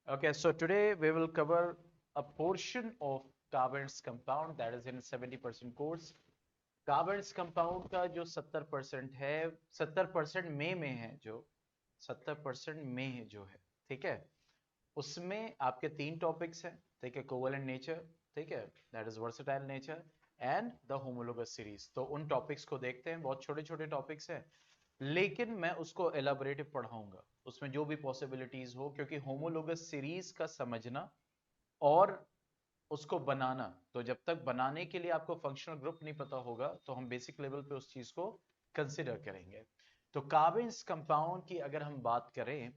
Okay, so today we will cover a portion of Carbon's compound that is in 70% course. Carbon's compound का जो 70% है 70% में है जो 70% में जो है, ठीक है, उसमें आपके तीन टॉपिक्स हैं, ठीक है, कोवेलेंट नेचर, ठीक है, that is versatile nature and the homologous series. तो उन टॉपिक्स को देखते हैं, बहुत छोटे छोटे टॉपिक्स हैं, लेकिन मैं उसको एलाबोरेटिव पढ़ाऊंगा, उसमें जो भी पॉसिबिलिटीज हो, क्योंकि होमोलोगस सीरीज का समझना और उसको बनाना, तो जब तक बनाने के लिए आपको फंक्शनल ग्रुप नहीं पता होगा तो हम बेसिक लेवल पे उस चीज को कंसिडर करेंगे। तो कार्बन्स कंपाउंड की अगर हम बात करें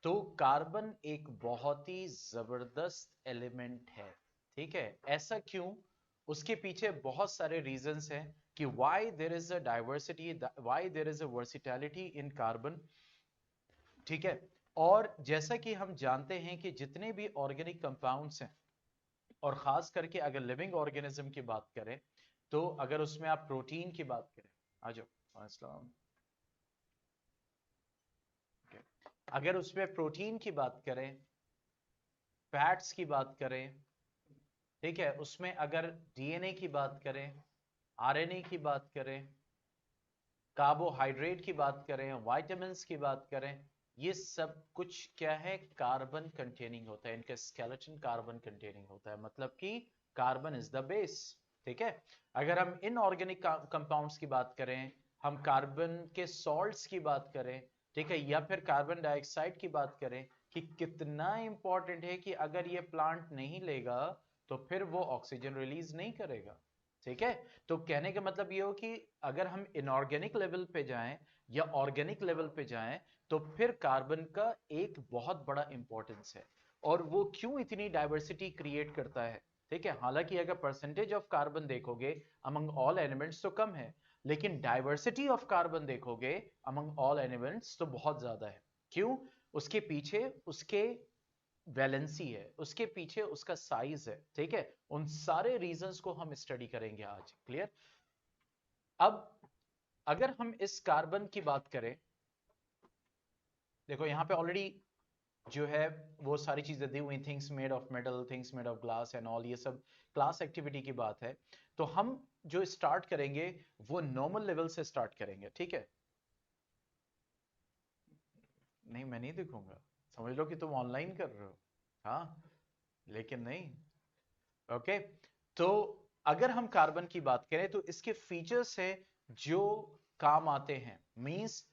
तो कार्बन एक बहुत ही जबरदस्त एलिमेंट है, ठीक है। ऐसा क्यों? उसके पीछे बहुत सारे रीजंस हैं कि why there is a diversity, why there is a versatility in carbon, ठीक है। और जैसा कि हम जानते हैं कि जितने भी ऑर्गेनिक कंपाउंड्स हैं, और खास करके अगर लिविंग ऑर्गेनिज्म की बात करें, तो अगर उसमें आप प्रोटीन की बात करें, आ जाओ अस्सलाम, okay. अगर उसमें प्रोटीन की बात करें, फैट्स की बात करें, ठीक है, उसमें अगर डीएनए की बात करें, आरएनए की बात करें, कार्बोहाइड्रेट की बात करें, विटामिन्स की बात करें, ये सब कुछ क्या है, कार्बन कंटेनिंग होता है, इनका स्केलेटन कार्बन कंटेनिंग होता है, मतलब कि कार्बन इज द बेस, ठीक है। अगर हम इनऑर्गेनिक कंपाउंड्स की बात करें, हम कार्बन के सॉल्ट्स की बात करें, ठीक है, या फिर कार्बन डाइऑक्साइड की बात करें, कि कितना इंपॉर्टेंट है कि अगर ये प्लांट नहीं लेगा तो फिर वो ऑक्सीजन रिलीज नहीं करेगा, ठीक है। तो कहने का मतलब ये हो कि अगर हम इनऑर्गेनिक लेवल पे जाएं या ऑर्गेनिक लेवल पे जाएं, तो फिर कार्बन का एक बहुत बड़ा इंपॉर्टेंस है, और वो क्यों इतनी डाइवर्सिटी क्रिएट करता है, ठीक है। हालांकि अगर परसेंटेज ऑफ कार्बन देखोगे अमंग ऑल एलिमेंट्स तो कम है, लेकिन डाइवर्सिटी ऑफ कार्बन देखोगे अमंग ऑल एलिमेंट्स तो बहुत ज्यादा है। क्यों? उसके पीछे उसके वैलेंसी है, उसके पीछे उसका साइज है, ठीक है। उन सारे रीजंस को हम स्टडी करेंगे आज, क्लियर। अब अगर हम इस कार्बन की बात करें, देखो यहां पे ऑलरेडी जो है वो सारी चीजें दी हुई, things made of metal, things made of glass and all, ये सब क्लास एक्टिविटी की बात है। तो हम जो स्टार्ट करेंगे वो नॉर्मल लेवल से स्टार्ट करेंगे, ठीक है। नहीं, मैं नहीं दिखूंगा, समझ लो कि तुम ऑनलाइन कर रहे हो, हाँ, लेकिन नहीं, ओके। तो अगर हम कार्बन की बात करें तो इसके फीचर्स है जो काम आते हैं, means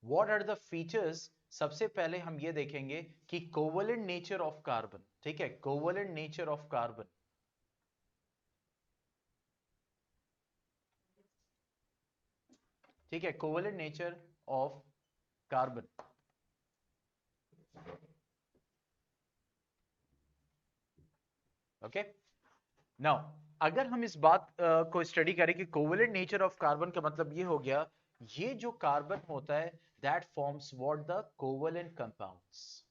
what are the features. सबसे पहले हम ये देखेंगे कि कोवलेंट नेचर ऑफ कार्बन, ठीक है, कोवलेंट नेचर ऑफ कार्बन, ठीक है, covalent nature of carbon, okay. Now अगर हम इस बात को स्टडी करें कि कोवेलेंट नेचर ऑफ कार्बन का मतलब ये हो गया, ये जो कार्बन होता है that forms what, the covalent compounds,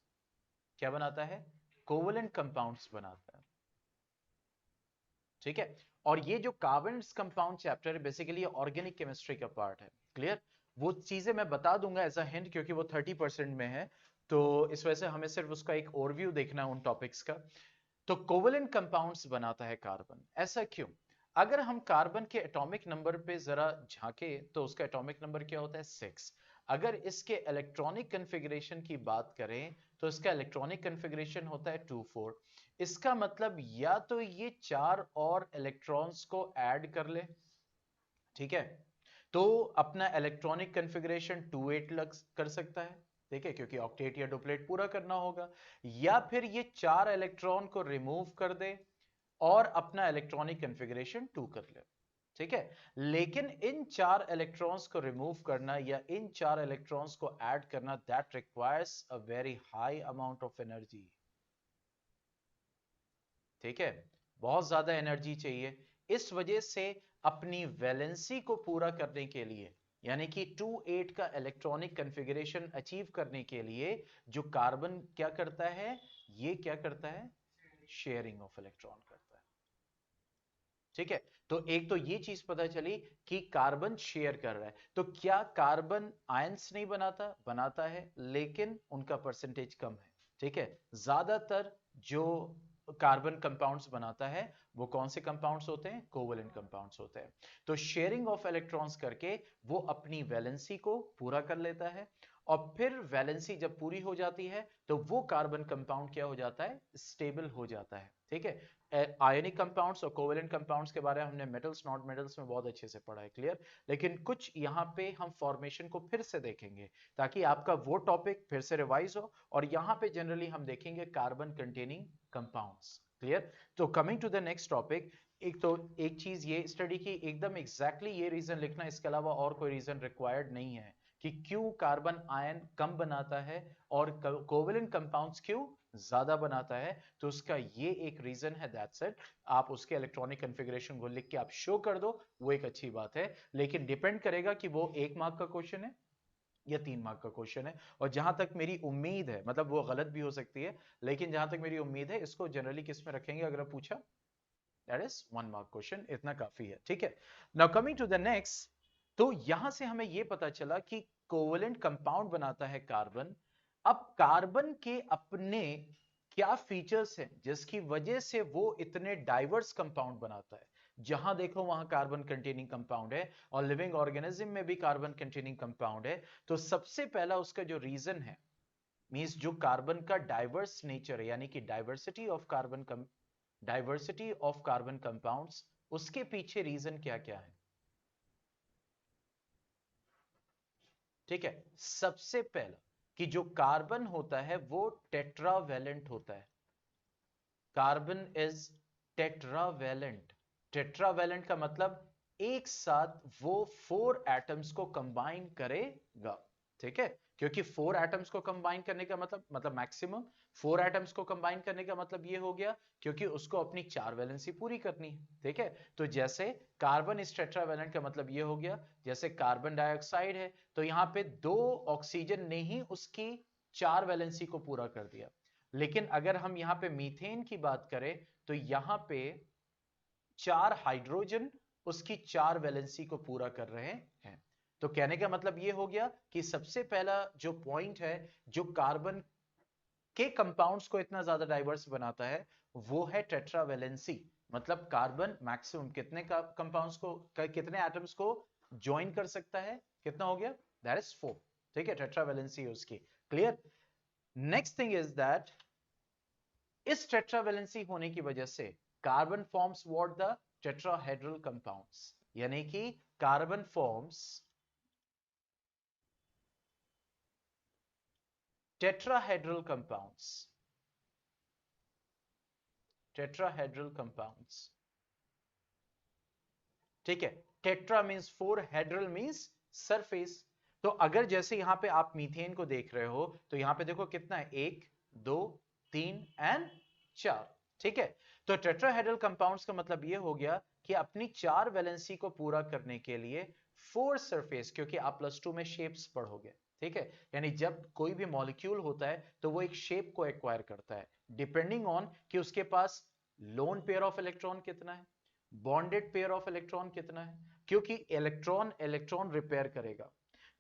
क्या बनाता है, कोवेलेंट कंपाउंड्स बनाता है, ठीक है। और ये जो कार्बन कंपाउंड चैप्टर है बेसिकली ऑर्गेनिक केमिस्ट्री का पार्ट है, क्लियर। वो चीजें मैं बता दूंगा एज अ हिंट, क्योंकि वो 30% में है, तो इस वजह से हमें सिर्फ उसका एक ओवरव्यू देखना है उन टॉपिक्स का। तो कोवेलेंट कंपाउंड्स बनाता है कार्बन, ऐसा क्यों? अगर हम कार्बन के एटॉमिक नंबर पे जरा झांके तो उसका एटॉमिक नंबर क्या होता है, 6। अगर इसके इलेक्ट्रॉनिक कन्फिग्रेशन की बात करें तो इसका इलेक्ट्रॉनिक कन्फिग्रेशन होता है 2 4। इसका मतलब या तो ये 4 और इलेक्ट्रॉन्स को ऐड कर ले, ठीक है, तो अपना इलेक्ट्रॉनिक कन्फिग्रेशन 2 8 लग कर सकता है, ठीक है, क्योंकि ऑक्टेट या डुप्लेट पूरा करना होगा। या फिर ये 4 इलेक्ट्रॉन को रिमूव कर दे और अपना इलेक्ट्रॉनिक कन्फिग्रेशन 2 कर ले, ठीक है। लेकिन इन 4 इलेक्ट्रॉन्स को रिमूव करना या इन 4 इलेक्ट्रॉन्स को ऐड करना, that requires a very high amount of energy, ठीक है, बहुत ज्यादा एनर्जी चाहिए। इस वजह से अपनी वैलेंसी को पूरा करने के लिए, यानी कि 2 8 का इलेक्ट्रॉनिक कन्फिग्रेशन अचीव करने के लिए, जो कार्बन क्या करता है, ये क्या करता है, शेयरिंग ऑफ इलेक्ट्रॉन करता है, ठीक है। तो एक तो ये चीज पता चली कि कार्बन शेयर कर रहा है। तो क्या कार्बन आयंस नहीं बनाता? बनाता है, लेकिन उनका परसेंटेज कम है, ठीक है, ज्यादातर जो कार्बन कंपाउंड्स बनाता है वो कौन से कंपाउंड्स होते हैं? कोवेलेंट कंपाउंड्स होते हैं। तो शेयरिंग ऑफ इलेक्ट्रॉन्स करके वो अपनी वैलेंसी को पूरा कर लेता है, और फिर वैलेंसी जब पूरी हो जाती है तो वो कार्बन कंपाउंड क्या हो जाता है? स्टेबल हो जाता है। ठीक है, आयनिक कंपाउंड्स और कोवेलेंट कंपाउंड्स के बारे में हमने मेटल्स नॉट मेटल्स में बहुत अच्छे से पढ़ा है, क्लियर। लेकिन कुछ यहाँ पे हम फॉर्मेशन को फिर से देखेंगे ताकि आपका वो टॉपिक फिर से रिवाइज हो, और यहाँ पे जनरली हम देखेंगे कार्बन कंटेनिंग कंपाउंड्स, क्लियर। तो coming to the next topic, एक चीज ये स्टडी की एकदम एग्जैक्टली ये रीजन लिखना, इसके अलावा और कोई रीजन रिक्वायर्ड नहीं है कि क्यों कार्बन आयन कम बनाता है और कोवेलेंट कंपाउंड्स क्यों ज्यादा बनाता है। तो उसका ये एक रीजन है, दैट्स इट। आप उसके इलेक्ट्रॉनिक कॉन्फ़िगरेशन को लिख के आप शो कर दो, वो एक अच्छी बात है, लेकिन डिपेंड करेगा कि वो 1 मार्क का क्वेश्चन है या 3 मार्क का क्वेश्चन है। और जहां तक मेरी उम्मीद है, मतलब वो गलत भी हो सकती है, लेकिन जहां तक मेरी उम्मीद है इसको जनरली किस में रखेंगे अगर आप पूछा, दैट इज 1 मार्क क्वेश्चन, इतना काफी है। ठीक है, now coming to the next. तो यहां से हमें यह पता चला कि कोवेलेंट कंपाउंड बनाता है कार्बन। अब कार्बन के अपने क्या फीचर्स हैं जिसकी वजह से वो इतने डाइवर्स कंपाउंड बनाता है? जहां देखो वहां कार्बन कंटेनिंग कंपाउंड है, और लिविंग ऑर्गेनिज्म में भी कार्बन कंटेनिंग कंपाउंड है। तो सबसे पहला उसका जो रीजन है, मींस जो कार्बन का डाइवर्स नेचर है, यानी कि डाइवर्सिटी ऑफ कार्बन कंपाउंड्स, उसके पीछे रीजन क्या क्या है? ठीक है, सबसे पहला कि जो कार्बन होता है वो टेट्रावेलेंट होता है। Carbon is tetravalent. टेट्रावेलेंट का मतलब एक साथ वो 4 एटम्स को कंबाइन करेगा। ठीक है, क्योंकि 4 एटम्स को कंबाइन करने का मतलब मैक्सिमम 4 एटम्स को कंबाइन करने का मतलब ये हो गया क्योंकि उसको अपनी 4 वैलेंसी पूरी करनी है। ठीक है, तो जैसे कार्बन इज टेट्रावेलेंट का मतलब ये हो गया, जैसे कार्बन डाइऑक्साइड है तो यहां पे 2 ऑक्सीजन ने ही उसकी 4 वैलेंसी को पूरा कर दिया। लेकिन अगर हम यहां पे मीथेन की बात करें तो यहां पे 4 हाइड्रोजन उसकी 4 वैलेंसी को पूरा कर रहे हैं। तो कहने का मतलब यह हो गया कि सबसे पहला जो पॉइंट है जो कार्बन के कंपाउंड्स को इतना ज्यादा डाइवर्स बनाता है वो है टेट्रावेलेंसी। मतलब कार्बन मैक्सिमम कितने कंपाउंड्स को, कितने एटम्स को ज्वाइन कर सकता है? कितना हो गया? That is 4। ठीक है, टेट्रावेलेंसी उसकी, clear. Next thing is that इस टेट्रावेलेंसी होने की वजह से carbon forms what? The tetrahedral compounds, यानी कि carbon forms tetrahedral compounds. Tetrahedral compounds, ठीक है। Tetra means 4, hedral means surface. तो अगर जैसे यहां पे आप मीथेन को देख रहे हो तो यहां पे देखो कितना है, 1 2 3 एंड 4। ठीक है, तो टेट्राहेड्रल कंपाउंड्स का मतलब यह हो गया कि अपनी 4 वैलेंसी को पूरा करने के लिए 4 सरफेस, क्योंकि आप +2 में शेप्स पढ़ोगे। ठीक है, यानी जब कोई भी मॉलिक्यूल होता है तो वो एक शेप को एक्वायर करता है डिपेंडिंग ऑन कि उसके पास लोन पेयर ऑफ इलेक्ट्रॉन कितना है, बॉन्डेड पेयर ऑफ इलेक्ट्रॉन कितना है, क्योंकि इलेक्ट्रॉन इलेक्ट्रॉन रिपेयर करेगा।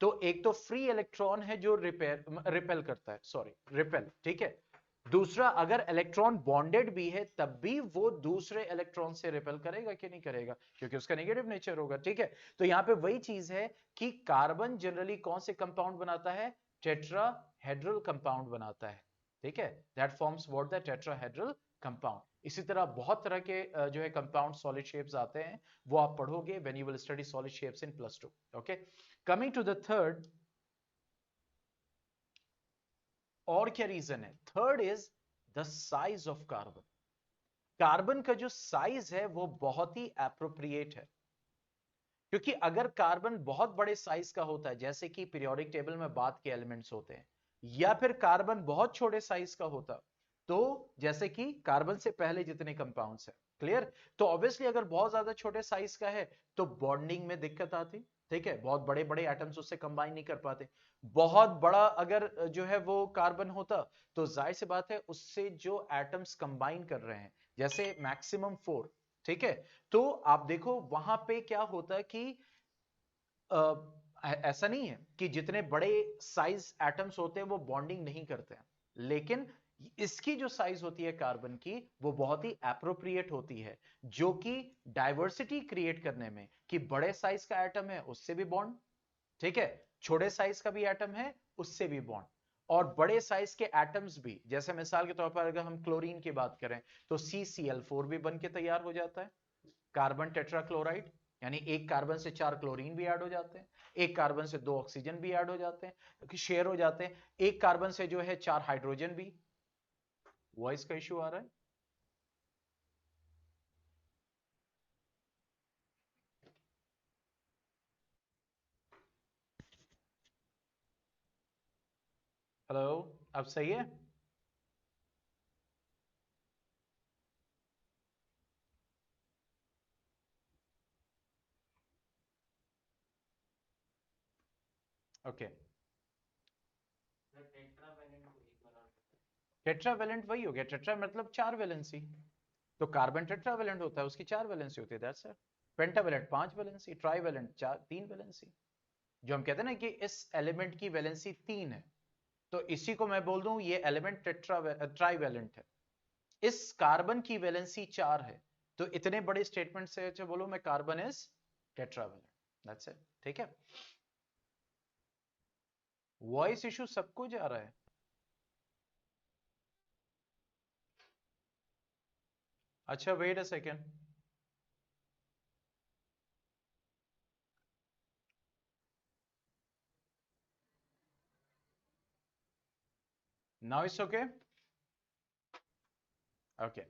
तो एक तो फ्री इलेक्ट्रॉन है जो रिपेल करता है, सॉरी रिपेल, ठीक है। दूसरा, अगर इलेक्ट्रॉन बॉन्डेड भी है तब भी वो दूसरे इलेक्ट्रॉन से रिपेल करेगा कि नहीं करेगा, क्योंकि उसका नेगेटिव नेचर होगा। ठीक है, तो यहां पे वही चीज है कि कार्बन जनरली कौन से कंपाउंड बनाता है? टेट्राहेड्रल कंपाउंड बनाता है। ठीक है, that forms what? The tetrahedral compound. इसी तरह बहुत तरह के जो है कंपाउंड सॉलिड शेप्स आते हैं, वो आप पढ़ोगे when you will study solid shapes in +2। Okay, coming to the third, और क्या रीजन है? Third is the size of carbon. Carbon का जो साइज है वो बहुत ही एप्रोप्रिएट है, क्योंकि अगर कार्बन बहुत बड़े साइज का होता है, जैसे कि पीरियोडिक टेबल में बाद के एलिमेंट्स होते हैं, या फिर कार्बन बहुत छोटे साइज का होता, तो जैसे कि कार्बन से पहले जितने कंपाउंड्स हैं, क्लियर। तो ऑब्वियसली अगर बहुत ज्यादा छोटे साइज का है तो बॉन्डिंग में दिक्कत आती। ठीक है, बहुत बड़े बड़े एटम्स उससे कंबाइन नहीं कर पाते। बहुत बड़ा अगर जो है वो कार्बन होता तो जाहिर सी बात है उससे जो एटम्स कंबाइन कर रहे हैं, जैसे मैक्सिमम 4। ठीक है, तो आप देखो वहां पे क्या होता है कि ऐसा नहीं है कि जितने बड़े साइज एटम्स होते हैं वो बॉन्डिंग नहीं करते हैं, लेकिन इसकी जो साइज होती है कार्बन की वो बहुत ही एप्रोप्रिएट होती है, जो कि डाइवर्सिटी क्रिएट करने में, कि बड़े साइज का एटम है उससे भी बॉन्ड, ठीक है, छोटे साइज का भी एटम है उससे भी बॉन्ड, और बड़े साइज के एटम्स भी, जैसे मिसाल के तौर पर अगर हम क्लोरीन की बात करें तो CCl4 भी बन के तैयार हो जाता है, कार्बन टेट्राक्लोराइड, यानी एक कार्बन से 4 क्लोरीन भी ऐड हो जाते हैं, एक कार्बन से 2 ऑक्सीजन भी ऐड हो जाते हैं, शेयर हो जाते हैं, एक कार्बन से जो है 4 हाइड्रोजन भी। वॉइस का इश्यू आ रहा है? हेलो, अब सही है? ओके, टेट्रावेलेंट वही हो गया, टेट्रा मतलब 4 वैलेंसी, तो कार्बन टेट्रावेलेंट होता है, उसकी 4 वैलेंसी होती है, that's it. Pentavalent 5 valency, trivalent 3 valency. जो हम कहते हैं ना कि इस एलिमेंट की वैलेंसी 3 है, तो इसी को मैं बोल दूं ये एलिमेंट ट्राइवेलेंट है। इस कार्बन की वैलेंसी 4 है, तो इतने बड़े स्टेटमेंट से अच्छा बोलो मैं carbon is tetravalent, that's it, ठीक है। वॉइस इशू सबको जा रहा है? अच्छा wait a second, now it's okay. Okay,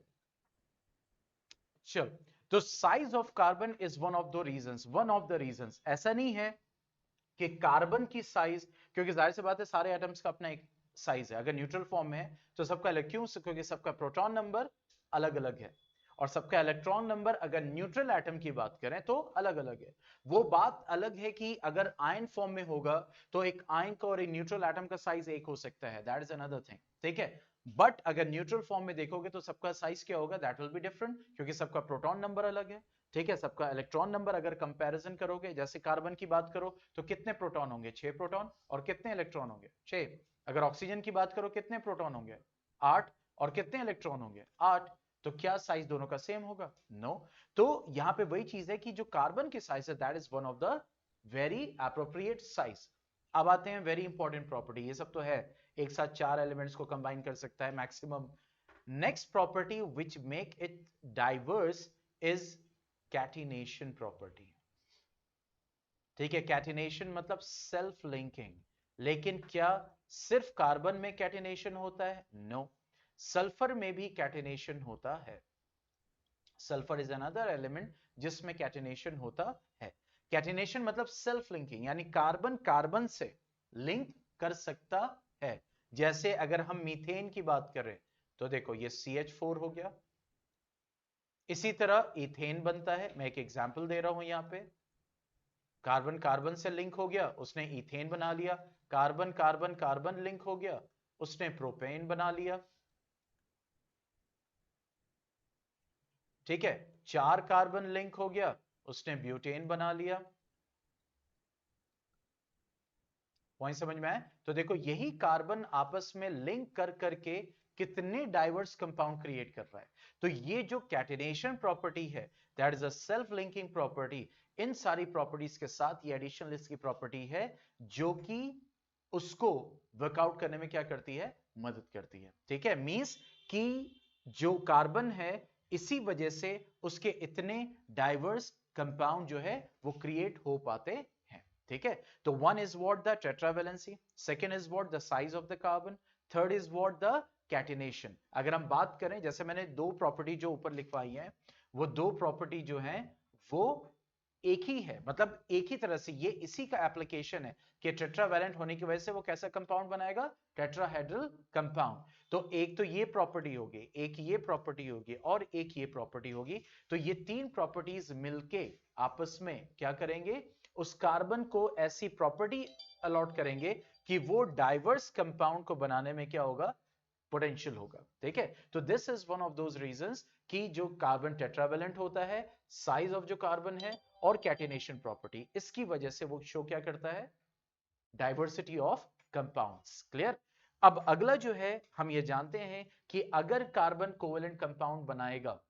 चलो, तो size of carbon is one of the reasons. ऐसा नहीं है कि कार्बन की साइज, क्योंकि जाहिर सी बात है सारे एटम्स का अपना एक साइज है, अगर न्यूट्रल फॉर्म में है तो सबका अलग, क्यों? क्योंकि सबका प्रोटॉन नंबर अलग अलग है, और सबका इलेक्ट्रॉन नंबर अगर न्यूट्रल एटम की बात करें तो अलग अलग है। वो बात अलग है कि अगर आयन फॉर्म में होगा तो एक आयन का और एक न्यूट्रल एटम का साइज एक हो सकता है, दैट इज अनदर थिंग, ठीक है। बट अगर न्यूट्रल फॉर्म में देखोगे तो सबका साइज क्या होगा, दैट विल बी डिफरेंट, क्योंकि सबका प्रोटॉन नंबर अलग है, ठीक है। सबका इलेक्ट्रॉन नंबर अगर कंपैरिजन करोगे, जैसे कार्बन की बात करो तो कितने प्रोटॉन होंगे, 6 प्रोटॉन, और कितने इलेक्ट्रॉन होंगे, 6। अगर ऑक्सीजन की बात करो कितने प्रोटॉन होंगे, 8, और कितने इलेक्ट्रॉन होंगे, 8। तो क्या साइज दोनों का सेम होगा? No no. तो यहां पे वही चीज है कि जो कार्बन की साइज है that is one of the very appropriate size. अब आते हैं वेरी इंपॉर्टेंट प्रॉपर्टी, ये सब तो है, एक साथ 4 एलिमेंट्स को कंबाइन कर सकता है maximum. Next property which make it diverse is catenation property, ठीक है। कैटिनेशन मतलब सेल्फ लिंकिंग, लेकिन क्या सिर्फ कार्बन में कैटिनेशन होता है? नो, सल्फर में भी कैटिनेशन होता है। सल्फर इज अनदर एलिमेंट जिसमें कैटिनेशन होता है। कैटिनेशन मतलब सेल्फ लिंकिंग, यानी कार्बन कार्बन से लिंक कर सकता है। जैसे अगर हम मीथेन की बात करें तो देखो ये CH4 हो गया, इसी तरह इथेन बनता है, मैं एक एग्जांपल दे रहा हूं यहां पे। कार्बन कार्बन से लिंक हो गया, उसने इथेन बना लिया, कार्बन कार्बन कार्बन लिंक हो गया, उसने प्रोपेन बना लिया, ठीक है। 4 कार्बन लिंक हो गया, उसने ब्यूटेन बना लिया। पॉइंट समझ में आया? तो देखो यही कार्बन आपस में लिंक कर करके कितने डाइवर्स कंपाउंड क्रिएट कर रहा है। तो ये जो कैटिनेशन प्रॉपर्टी है that is a self linking property. इन सारी प्रॉपर्टीज के साथ ये एडिशनल लिस्ट की प्रॉपर्टी है जो कि उसको वर्कआउट करने में क्या करती है, मदद करती है, ठीक है। मींस कि जो कार्बन है इसी वजह से उसके इतने डाइवर्स कंपाउंड जो है वो क्रिएट हो पाते हैं, ठीक है। तो one is what the tetravalency, second is what the size of the carbon, third is what the catenation. अगर हम बात करें, जैसे मैंने दो प्रॉपर्टी जो ऊपर लिखवाई है, वो दो प्रॉपर्टी जो है वो एक ही है, मतलब एक ही तरह से ये इसी का एप्लीकेशन है कि टेट्रावेलेंट होने की वजह से वो कैसा कंपाउंड बनाएगा, टेट्राहेड्रल कंपाउंड। तो एक तो ये प्रॉपर्टी होगी, एक ये प्रॉपर्टी होगी, और एक ये प्रॉपर्टी होगी। तो ये तीन प्रॉपर्टीज मिलके आपस में क्या करेंगे, उस कार्बन को ऐसी प्रॉपर्टी अलॉट करेंगे कि वो डाइवर्स कंपाउंड को बनाने में क्या होगा, पोटेंशियल होगा, ठीक है। तो this is one of those reasons कि जो कार्बन टेट्रावेलेंट होता है, साइज ऑफ जो कार्बन है, और कैटिनेशन प्रॉपर्टी, इसकी वजह से वो शो क्या करता है, डाइवर्सिटी ऑफ कंपाउंड्स। क्लियर? अब अगला जो है, हम ये जानते हैं कि अगर कार्बन कोवेलेंट कंपाउंड बनाएगा,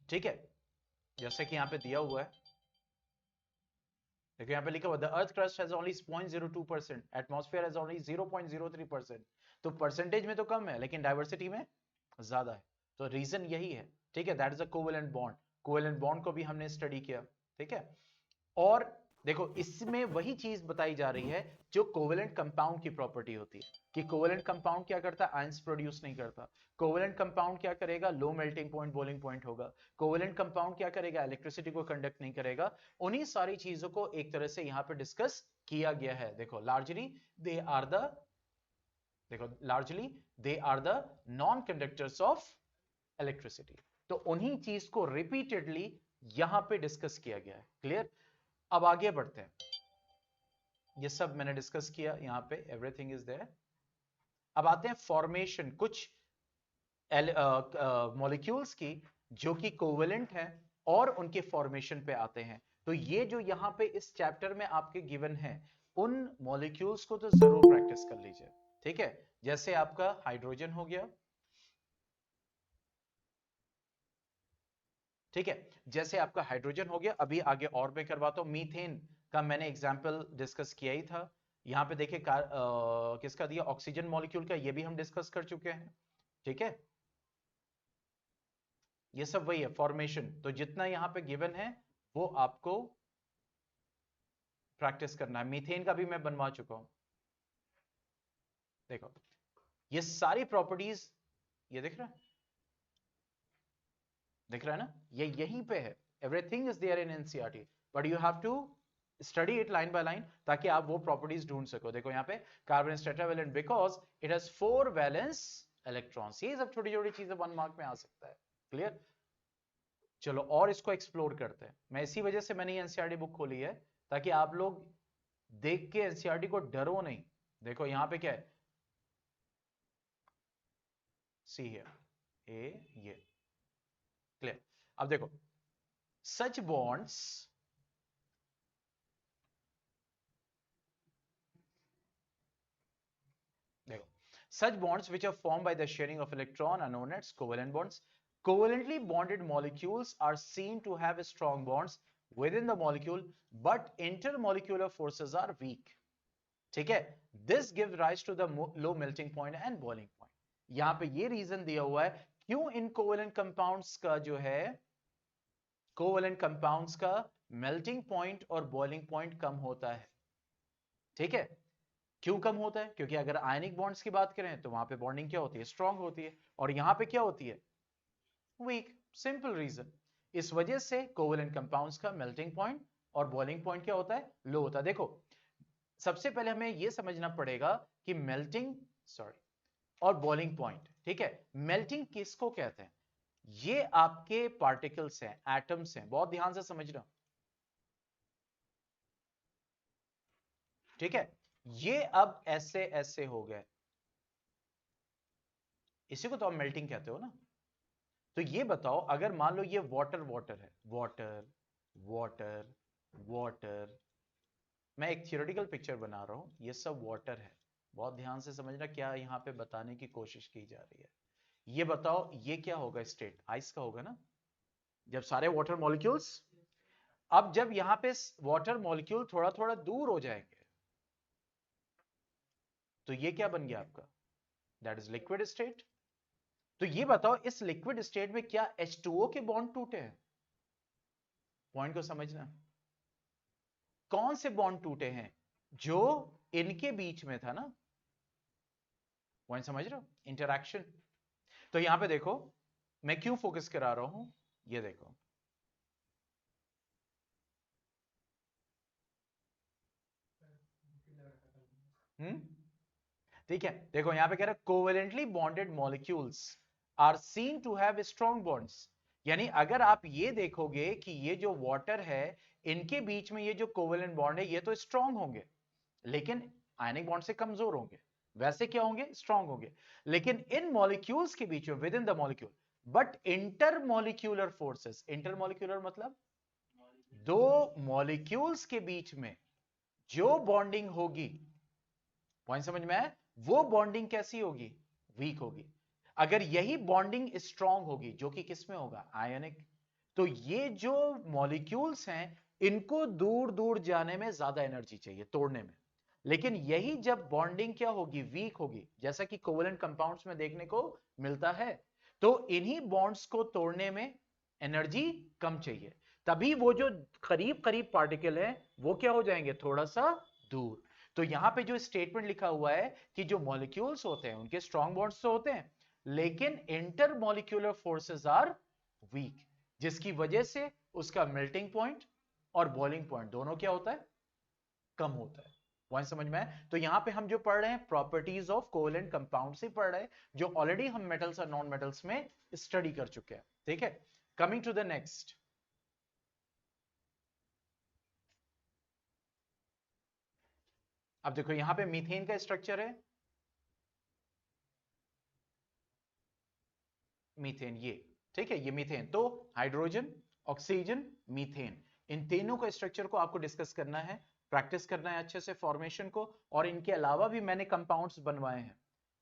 ठीक है, जैसे कि यहां पे दिया हुआ है, देखो यहां पे लिखा हुआ the earth crust has only 0.02%, atmosphere has only 0.03%, तो परसेंटेज में तो कम है लेकिन डाइवर्सिटी में ज्यादा है। तो रीजन यही है, ठीक है, that is a covalent bond. Covalent bond को भी हमने स्टडी किया, ठीक है। और देखो इसमें वही चीज बताई जा रही है जो कोवेलेंट कंपाउंड की प्रॉपर्टी होती है, कि कोवेलेंट कंपाउंड क्या करता है, आयंस प्रोड्यूस नहीं करता। कोवेलेंट कंपाउंड क्या करेगा, low melting point, boiling point होगा। कोवेलेंट कंपाउंड क्या करेगा, इलेक्ट्रिसिटी को कंडक्ट नहीं करेगा। उन्हीं सारी चीजों को एक तरह से यहां पे डिस्कस किया गया है। देखो लार्जली दे आर द देखो largely they are the non conductors of electricity. तो उन्हीं चीज को रिपीटेडली यहां पे डिस्कस किया गया है। क्लियर? अब आगे बढ़ते हैं, ये सब मैंने डिस्कस किया यहां पे, एवरीथिंग इज देयर। अब आते हैं फॉर्मेशन कुछ मॉलिक्यूल्स की जो कि कोवेलेंट हैं और उनके फॉर्मेशन पे आते हैं। तो ये जो यहां पे इस चैप्टर में आपके गिवन है, उन मॉलिक्यूल्स को तो जरूर प्रैक्टिस कर लीजिए, ठीक है। जैसे आपका हाइड्रोजन हो गया, ठीक है, जैसे आपका हाइड्रोजन हो गया। अभी आगे और मैं करवाता हूं, मीथेन का मैंने एग्जांपल डिस्कस किया ही था। यहां पे देखिए किसका दिया, ऑक्सीजन मॉलिक्यूल का, ये भी हम डिस्कस कर चुके हैं, ठीक है। ये सब वही है फॉर्मेशन, तो जितना यहां पे गिवन है वो आपको प्रैक्टिस करना है। मीथेन का भी मैं बनवा चुका हूं, देखो ये सारी प्रॉपर्टीज, ये दिख रहा है ना, ये यहीं पे है। Everything is there in NCERT, but you have to study it line by line, ताकि आप वो प्रॉपर्टीज ढूंढ सको। देखो यहाँ पे carbon is tetravalent because it has 4 valence electrons. ये सब छोटी छोटी चीजें 1 मार्क में आ सकता है। क्लियर? चलो और इसको एक्सप्लोर करते हैं। मैं इसी वजह से मैंने ये एनसीईआरटी बुक खोली है, ताकि आप लोग देख के एनसीईआरटी को डरो नहीं। देखो यहाँ पे क्या है, सी है ए, ये क्लियर। अब देखो सच बॉन्ड्स, देखो such bonds which are formed by the sharing of electron are known as covalent bonds. Covalently bonded molecules are seen to have strong bonds within the molecule, but intermolecular forces are weak. ठीक है, this gives rise to the low melting point and boiling point. यहां पे ये reason दिया हुआ है क्यों इन covalent compounds का जो है, कोवेलेंट कंपाउंड्स का मेल्टिंग पॉइंट और बॉइलिंग पॉइंट कम होता है। ठीक है, क्यों कम होता है? क्योंकि अगर आयनिक बॉन्ड्स की बात करें तो वहां पे बॉन्डिंग क्या होती है, स्ट्रांग होती है, और यहां पे क्या होती है, वीक। Simple reason. इस वजह से कोवेलेंट कंपाउंड्स का मेल्टिंग पॉइंट और बॉइलिंग पॉइंट क्या होता है, लो होता है। देखो सबसे पहले हमें यह समझना पड़ेगा कि मेल्टिंग सॉरी और बॉइलिंग पॉइंट, ठीक है, मेल्टिंग किसको कहते हैं? ये आपके पार्टिकल्स हैं, एटम्स हैं, बहुत ध्यान से समझना, ठीक है। ये अब ऐसे ऐसे हो गए, इसी को तो आप मेल्टिंग कहते हो ना। तो ये बताओ अगर मान लो ये वाटर वाटर है, वाटर वाटर वाटर, मैं एक थियोरेटिकल पिक्चर बना रहा हूं, ये सब वाटर है, बहुत ध्यान से समझना क्या यहां पे बताने की कोशिश की जा रही है। ये बताओ ये क्या होगा, स्टेट आइस का होगा ना, जब सारे वाटर मॉलिक्यूल्स, अब जब यहां पे वाटर मॉलिक्यूल थोड़ा थोड़ा दूर हो जाएंगे तो ये क्या बन गया आपका, दैट इज लिक्विड स्टेट। तो ये बताओ इस लिक्विड स्टेट में क्या H2O के बॉन्ड टूटे हैं? पॉइंट को समझना, कौन से बॉन्ड टूटे हैं? जो इनके बीच में था ना, पॉइंट समझ रहे हो, इंटरैक्शन। तो यहां पे देखो मैं क्यों फोकस करा रहा हूं, ये देखो ठीक है, देखो यहां पे कह रहा है covalently bonded molecules are seen to have strong bonds. यानी अगर आप ये देखोगे कि ये जो वाटर है, इनके बीच में ये जो कोवेलेंट बॉन्ड है ये तो स्ट्रॉन्ग होंगे, लेकिन आयनिक बॉन्ड से कमजोर होंगे। वैसे क्या होंगे, स्ट्रॉन्ग होंगे। लेकिन इन मॉलिक्यूल्स के बीच में, with in the molecule, but intermolecular forces, intermolecular मतलब दो मॉलिक्यूल्स के बीच में जो बॉन्डिंग होगी, पॉइंट समझ में आया, वो बॉन्डिंग कैसी होगी, वीक होगी। अगर यही बॉन्डिंग स्ट्रांग होगी, जो कि किस में होगा, आयनिक, तो ये जो मॉलिक्यूल्स हैं इनको दूर दूर जाने में ज्यादा एनर्जी चाहिए, तोड़ने में। लेकिन यही जब बॉन्डिंग क्या होगी, वीक होगी, जैसा कि कोवेलेंट कंपाउंड्स में देखने को मिलता है, तो इन्हीं बॉन्ड्स को तोड़ने में एनर्जी कम चाहिए। तभी वो जो करीब करीब पार्टिकल है वो क्या हो जाएंगे, थोड़ा सा दूर। तो यहां पे जो स्टेटमेंट लिखा हुआ है कि जो मॉलिक्यूल्स होते हैं उनके स्ट्रॉन्ग बॉन्ड्स तो होते हैं, लेकिन intermolecular forces are weak, जिसकी वजह से उसका मेल्टिंग पॉइंट और बॉइलिंग पॉइंट दोनों क्या होता है, कम होता है। पॉइंट समझ में आए? तो यहां पे हम जो पढ़ रहे हैं प्रॉपर्टीज ऑफ कोवेलेंट कंपाउंड से पढ़ रहे हैं, जो ऑलरेडी हम मेटल्स और नॉन मेटल्स में स्टडी कर चुके हैं। ठीक है, कमिंग टू द नेक्स्ट। अब देखो यहां पे मीथेन का स्ट्रक्चर है, मीथेन ये, ठीक है, ये मीथेन, तो हाइड्रोजन, ऑक्सीजन, मीथेन, इन तीनों का स्ट्रक्चर को आपको डिस्कस करना है, प्रैक्टिस करना है अच्छे से फॉर्मेशन को। और इनके अलावा भी मैंने कंपाउंड्स बनवाए हैं,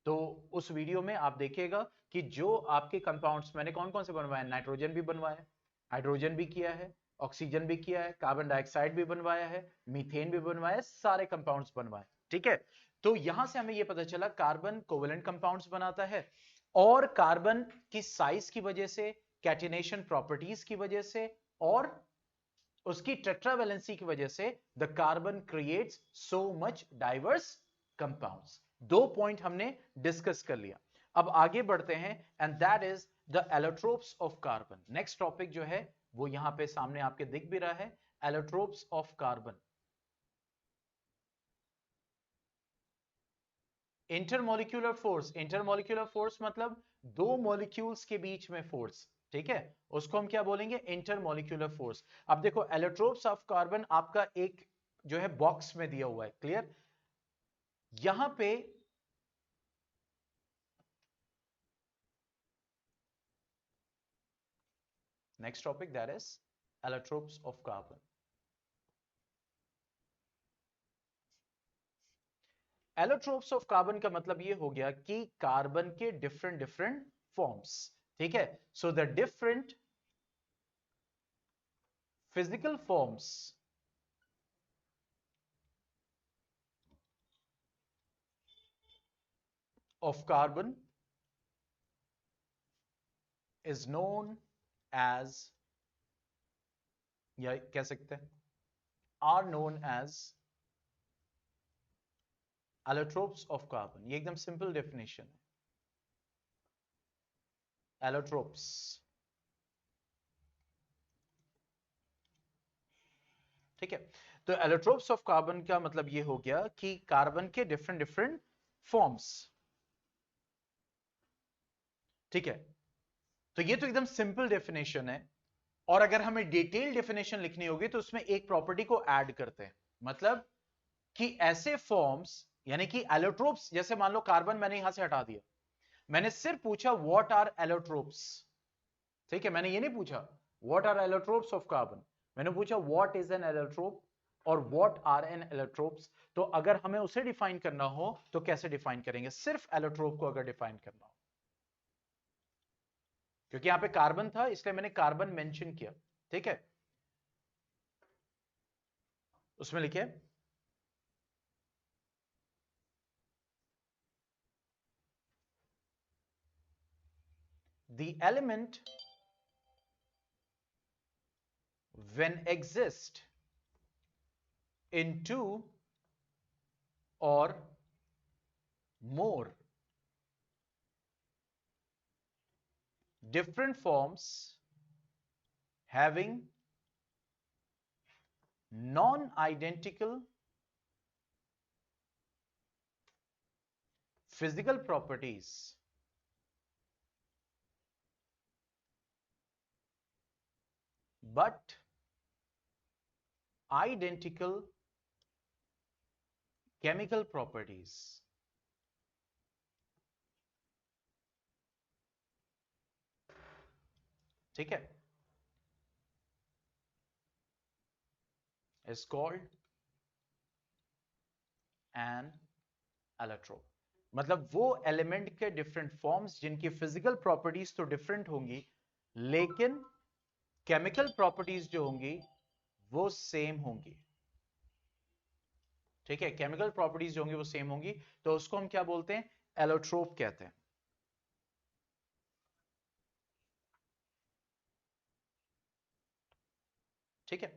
तो उस वीडियो में आप देखिएगा कि जो आपके कंपाउंड्स मैंने कौन कौन से बनवाए हैं। नाइट्रोजन भी बनवाया है, हाइड्रोजन भी किया है, ऑक्सीजन भी किया है, कार्बन डाइऑक्साइड भी बनवाया है, मीथेन भी बनवाया है, सारे कंपाउंड्स बनवाए। ठीक है, तो यहां से हमें यह पता चला कार्बन कोवेलेंट कंपाउंड्स बनाता है, और कार्बन की साइज की वजह से, कैटिनेशन प्रॉपर्टीज की वजह से, और उसकी टेट्रावैलेंसी की वजह से the carbon creates so much diverse compounds. दो पॉइंट हमने डिस्कस कर लिया। अब आगे बढ़ते हैं, and that is the allotropes of carbon. Next topic जो है वो यहां पे सामने आपके दिख भी रहा है, allotropes of carbon. Intermolecular force, intermolecular force मतलब दो मॉलिक्यूल्स के बीच में फोर्स, ठीक है, उसको हम क्या बोलेंगे, इंटरमोलिक्यूलर फोर्स। अब देखो एलोट्रोप्स ऑफ कार्बन आपका एक जो है बॉक्स में दिया हुआ है, क्लियर। यहां पे next topic that is allotropes of carbon. Allotropes of carbon का मतलब ये हो गया कि कार्बन के डिफरेंट डिफरेंट फॉर्म्स, ठीक है। So the different physical forms of carbon is known as, या कह सकते हैं are known as allotropes of carbon। ये एकदम सिंपल डेफिनेशन है, allotropes। ठीक है, तो allotropes of carbon का मतलब ये हो गया कि कार्बन के डिफरेंट डिफरेंट फॉर्म्स, ठीक है। तो ये तो एकदम सिंपल डेफिनेशन है, और अगर हमें डिटेल डेफिनेशन लिखनी होगी तो उसमें एक प्रॉपर्टी को ऐड करते हैं, मतलब कि ऐसे फॉर्म्स, यानी कि एलोट्रोप्स, जैसे मान लो कार्बन मैंने यहां से हटा दिया, मैंने सिर्फ पूछा व्हाट आर एलोट्रोप्स, ठीक है, मैंने ये नहीं पूछा what are allotropes of carbon, मैंने पूछा व्हाट इज एन एलोट्रोप और व्हाट आर एन एलोट्रोप्स। तो अगर हमें उसे डिफाइन करना हो तो कैसे डिफाइन करेंगे, सिर्फ एलोट्रोप को अगर डिफाइन करना हो, क्योंकि यहां पे कार्बन था इसलिए मैंने कार्बन मेंशन किया, ठीक है। उसमें लिखे the element when exist in two or more different forms having non-identical physical properties but identical chemical properties। ठीक है, is called एन एलोट्रोप। मतलब वो एलिमेंट के डिफरेंट फॉर्म्स जिनकी फिजिकल प्रॉपर्टीज तो डिफरेंट होंगी, लेकिन केमिकल प्रॉपर्टीज जो होंगी वो सेम होंगी। ठीक है, केमिकल प्रॉपर्टीज जो होंगी वो सेम होंगी, तो उसको हम क्या बोलते हैं? एलोट्रोप कहते हैं। ठीक है,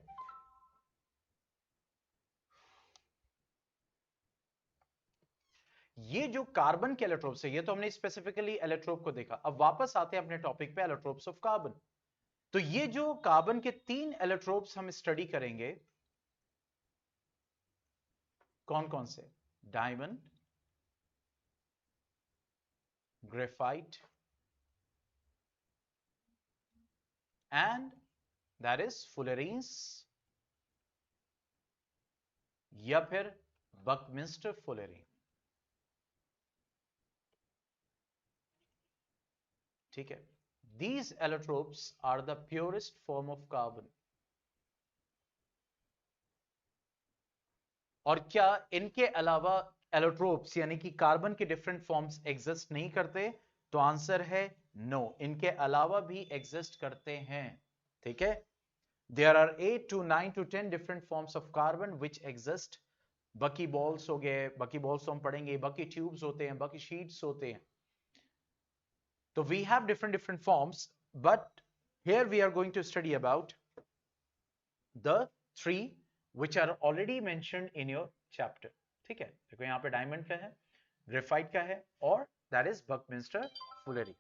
ये जो कार्बन के एलोट्रोप्स है, ये तो हमने स्पेसिफिकली एलोट्रोप को देखा। अब वापस आते हैं अपने टॉपिक पे, एलोट्रोप्स ऑफ कार्बन। तो ये जो कार्बन के 3 एलोट्रोप्स हम स्टडी करेंगे, कौन कौन से? Diamond, graphite and that is fullerenes, या फिर बकमिंस्टर फुलेरीन। ठीक है, these allotropes are the purest form of carbon। और क्या इनके अलावा एलोट्रोप्स यानी कि कार्बन के डिफरेंट फॉर्म्स एग्जिस्ट नहीं करते? तो आंसर है नो, इनके अलावा भी एग्जिस्ट करते हैं। ठीक है, there are 8 to 9 to 10 different forms of carbon which exist. Buckyballs हो गए, बकी बॉल्स तो हम पढ़ेंगे, बकी ट्यूब्स होते हैं, बकी शीट्स होते हैं। So we have different forms, but here we are going to study about the three which are already mentioned in your chapter। ठीक है, देखो यहाँ पे डायमंड का है, ग्रेफाइट का है, और that is बकमिंस्टर फुलेरी।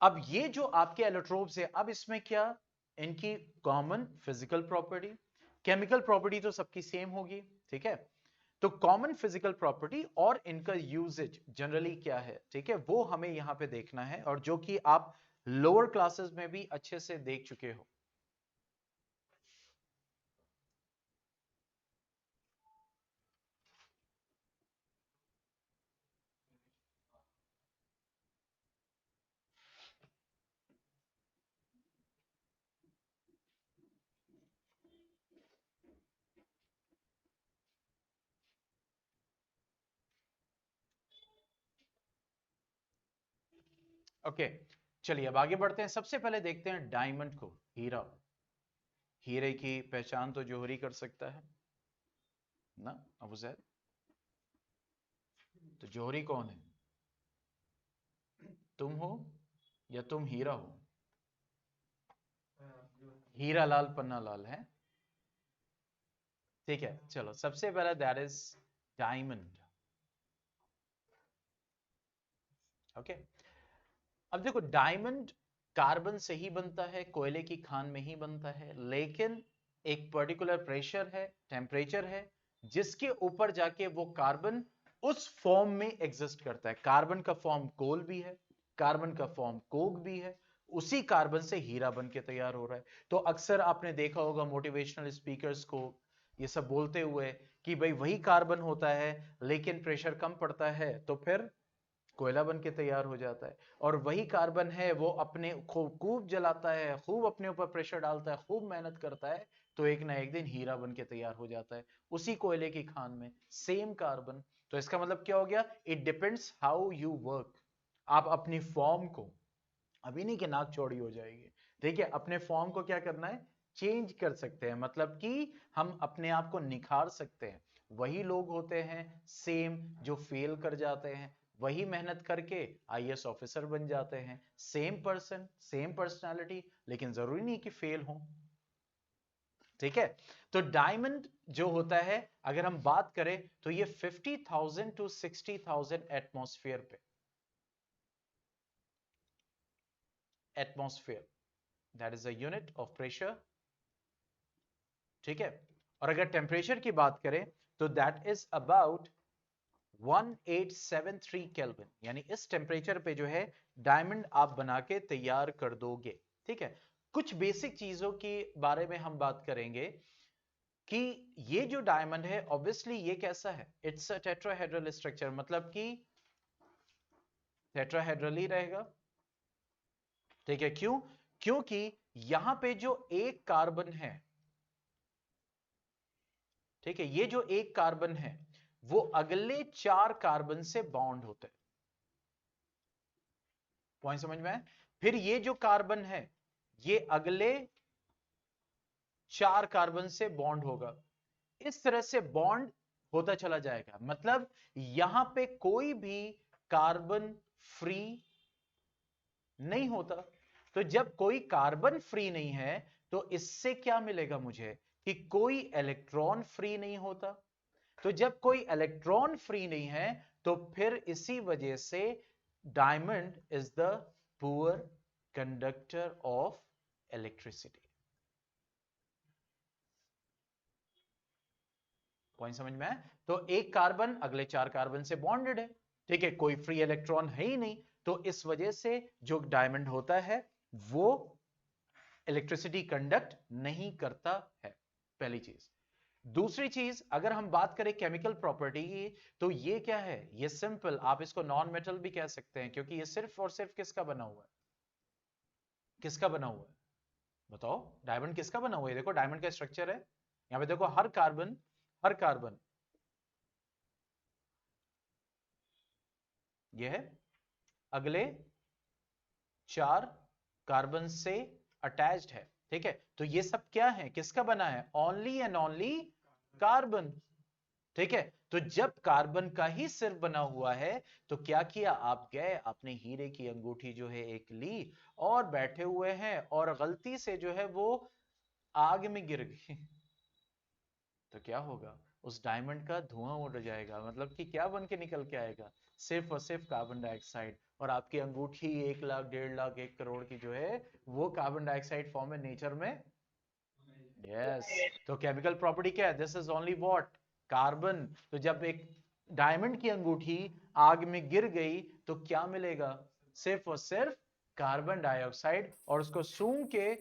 अब ये जो आपके एलोट्रोप्स है, अब इसमें क्या इनकी common physical property, chemical property तो सबकी सेम होगी। ठीक है, तो कॉमन फिजिकल प्रॉपर्टी और इनका यूजेज जनरली क्या है, ठीक है, वो हमें यहां पे देखना है, और जो कि आप लोअर क्लासेस में भी अच्छे से देख चुके हो। ओके, चलिए अब आगे बढ़ते हैं। सबसे पहले देखते हैं डायमंड को, हीरा। हीरे की पहचान तो जौहरी कर सकता है ना अबू जैद? तो जौहरी कौन है? तुम हो या तुम हीरा हो? हीरा लाल पन्ना लाल है। ठीक है, चलो सबसे पहले दैट इज डायमंड। ओके, अब देखो डायमंड कार्बन से ही बनता है, कोयले की खान में ही बनता है, लेकिन एक पर्टिकुलर प्रेशर है, टेम्परेचर है, जिसके ऊपर जाके वो कार्बन उस फॉर्म में एग्जिस्ट करता है। कार्बन का फॉर्म कोल भी है, कार्बन का फॉर्म कोक भी है, उसी कार्बन से हीरा बन के तैयार हो रहा है। तो अक्सर आपने देखा होगा मोटिवेशनल स्पीकर्स को ये सब बोलते हुए कि भाई वही कार्बन होता है, लेकिन प्रेशर कम पड़ता है तो फिर कोयला बन के तैयार हो जाता है। और वही कार्बन है, वो अपने खूब जलाता है, खूब अपने ऊपर प्रेशर डालता है, खूब मेहनत करता है, तो एक ना एक दिन हीरा बन के तैयार हो जाता है उसी कोयले की खान में, सेम कार्बन। तो इसका मतलब क्या हो गया? It depends how you work. आप अपनी फॉर्म को, अभी नहीं कि नाक चौड़ी हो जाएगी, देखिए अपने फॉर्म को क्या करना है, चेंज कर सकते हैं, मतलब कि हम अपने आप को निखार सकते हैं। वही लोग होते हैं सेम जो फेल कर जाते हैं, वही मेहनत करके आईएएस ऑफिसर बन जाते हैं, सेम पर्सन सेम पर्सनालिटी, लेकिन जरूरी नहीं कि फेल हो। ठीक है, तो डायमंड जो होता है, अगर हम बात करें तो ये 50,000 to 60,000 एटमॉस्फेयर पे, atmosphere that is a unit of pressure. ठीक है, और अगर टेम्परेचर की बात करें तो दैट इज अबाउट 1873 केल्विन, यानी इस टेम्परेचर पे जो है डायमंड आप बना के तैयार कर दोगे। ठीक है, कुछ बेसिक चीजों के बारे में हम बात करेंगे कि ये जो डायमंड है ऑब्वियसली ये कैसा है, इट्स अ टेट्राहेड्रल स्ट्रक्चर, मतलब कि टेट्राहेड्रल ही रहेगा। ठीक है, क्यों? क्योंकि यहां पे जो एक कार्बन है, ठीक है, ये जो एक कार्बन है वो अगले 4 कार्बन से बॉन्ड होते हैं। पॉइंट समझ में आया? फिर ये जो कार्बन है ये अगले 4 कार्बन से बॉन्ड होगा। इस तरह से बॉन्ड होता चला जाएगा, मतलब यहां पे कोई भी कार्बन फ्री नहीं होता। तो जब कोई कार्बन फ्री नहीं है तो इससे क्या मिलेगा मुझे कि कोई इलेक्ट्रॉन फ्री नहीं होता। तो जब कोई इलेक्ट्रॉन फ्री नहीं है तो फिर इसी वजह से diamond is the poor conductor of electricity. Point समझ में आया? तो एक कार्बन अगले 4 कार्बन से बॉन्डेड है, ठीक है, कोई फ्री इलेक्ट्रॉन है ही नहीं, तो इस वजह से जो डायमंड होता है वो इलेक्ट्रिसिटी कंडक्ट नहीं करता है, पहली चीज। दूसरी चीज, अगर हम बात करें केमिकल प्रॉपर्टी की, तो ये क्या है, ये सिंपल, आप इसको नॉन मेटल भी कह सकते हैं, क्योंकि ये सिर्फ और सिर्फ किसका बना हुआ है, किसका बना हुआ है, बताओ, डायमंड किसका बना हुआ है? देखो डायमंड का स्ट्रक्चर है, यहां पे देखो हर कार्बन, हर कार्बन ये है अगले 4 कार्बन से अटैच्ड है, ठीक है। तो ये सब क्या है, किसका बना है, ओनली एंड ओनली कार्बन, ठीक है। तो जब कार्बन का ही सिर्फ बना हुआ है तो क्या किया, आप गए आपने हीरे की अंगूठी जो है एक ली और बैठे हुए हैं और गलती से जो है वो आग में गिर गई तो क्या होगा, उस डायमंड का धुआं उड़ जाएगा, मतलब कि क्या बन के निकल के आएगा, सिर्फ और सिर्फ कार्बन डाइऑक्साइड। और आपकी अंगूठी 1 लाख 1.5 लाख 1 करोड़ की जो है वो कार्बन डाइऑक्साइड फॉर्म है नेचर में। यस, तो केमिकल प्रॉपर्टी क्या है, this is only what, carbon. तो जब एक डायमंड की अंगूठी आग में गिर गई तो क्या मिलेगा, सिर्फ और सिर्फ कार्बन डाइऑक्साइड, और उसको सूंघ के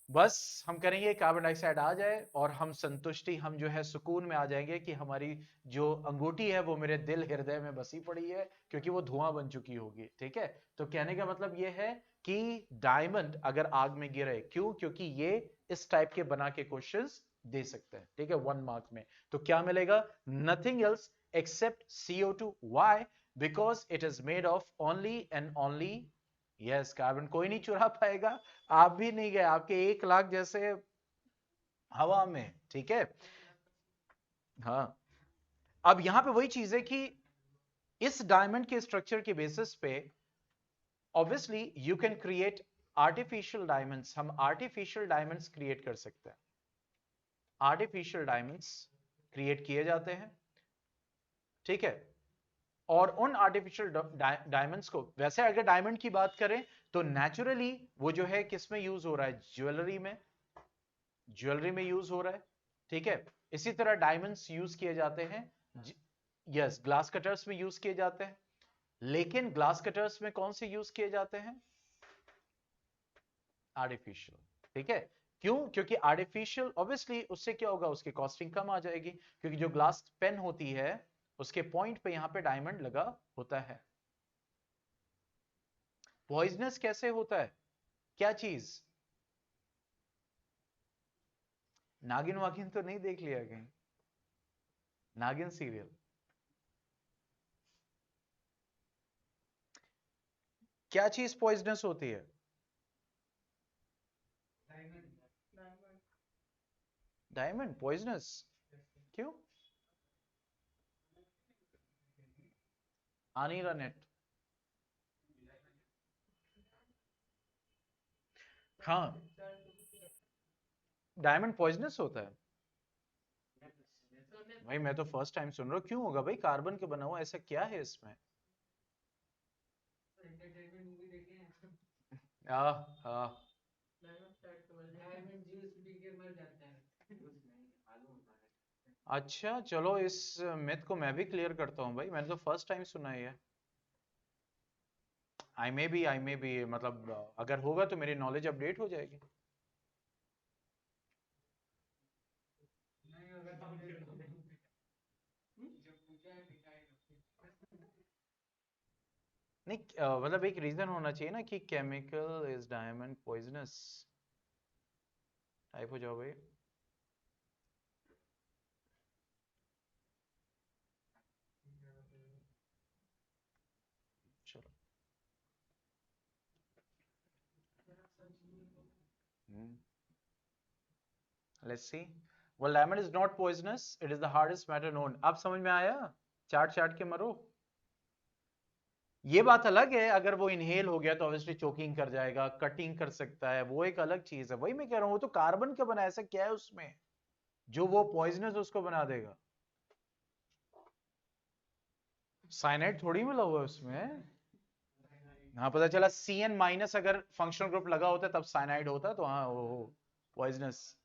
बस हम करेंगे कार्बन डाइऑक्साइड आ जाए और हम संतुष्टि, हम जो है सुकून में आ जाएंगे कि हमारी जो अंगूठी है वो मेरे दिल हृदय में बसी पड़ी है, क्योंकि वो धुआं बन चुकी होगी, ठीक है। तो कहने का मतलब ये है कि डायमंड अगर आग में गिरे, क्यों, क्योंकि ये इस टाइप के बना के क्वेश्चंस दे सकते हैं, ठीक है, 1 मार्क में। तो क्या मिलेगा, nothing else except CO2, why, because it is made of only and only, yes, carbon कोई नहीं चुरा पाएगा, आप भी नहीं गए, आपके 1 लाख जैसे हवा में, ठीक है। हाँ, अब यहां पे वही चीज है कि इस डायमंड के स्ट्रक्चर के बेसिस पे obviously you can create artificial diamonds, हम आर्टिफिशियल डायमंड्स क्रिएट कर सकते हैं, आर्टिफिशियल डायमंड्स क्रिएट किए जाते हैं, ठीक है। और उन आर्टिफिशियल डायमंड्स को, वैसे अगर डायमंड की बात करें तो नेचुरली वो जो है किस में यूज हो रहा है, ज्वेलरी में, ज्वेलरी में यूज हो रहा है, ठीक है। इसी तरह डायमंड्स यूज किए जाते हैं, यस, ग्लास कटर्स में यूज किए जाते हैं, लेकिन ग्लास कटर्स में कौन से यूज किए जाते हैं, आर्टिफिशियल, ठीक है। क्यों, क्योंकि आर्टिफिशियल ऑब्वियसली उससे क्या होगा, उसकी कॉस्टिंग कम आ जाएगी, क्योंकि जो ग्लास पेन होती है उसके पॉइंट पे यहां पे डायमंड लगा होता है। पॉइजनस कैसे होता है, क्या चीज, नागिन वागिन तो नहीं देख लिया कहीं, नागिन सीरियल, क्या चीज पॉइजनस होती है, डायमंड पॉइजनस, क्यों, आ नहीं रहा नेट, हाँ, डायमंड पॉइजनस होता है, भाई मैं तो फर्स्ट टाइम सुन रहा हूँ, क्यों होगा भाई, कार्बन के बना हुआ, ऐसा क्या है इसमें, आ, आ, अच्छा चलो, इस मिथ को मैं भी क्लियर करता हूँ भाई, मैंने तो फर्स्ट टाइम सुना है ये, आई मे बी मतलब अगर होगा तो मेरी नॉलेज अपडेट हो जाएगी। नहीं, मतलब एक रीजन होना चाहिए ना कि chemical is diamond poisonous, type हो जाओ भाई। चलो let's see. well lemon is not poisonous, it is the hardest matter known। अब समझ में आया? चाट चाट के मरो। ये बात अलग है अगर वो इनहेल हो गया तो ऑब्वियसली चोकिंग कर जाएगा, कटिंग कर सकता है, वो एक अलग चीज है। वही मैं कह रहा हूं, वो तो कार्बन का बना, ऐसा क्या है उसमें जो वो पॉइजनस उसको बना देगा? साइनाइड थोड़ी मिला हुआ है उसमें। हाँ पता चला CN- अगर फंक्शनल ग्रुप लगा होता तब साइनाइड होता, तो हाँ वो पॉइजनस।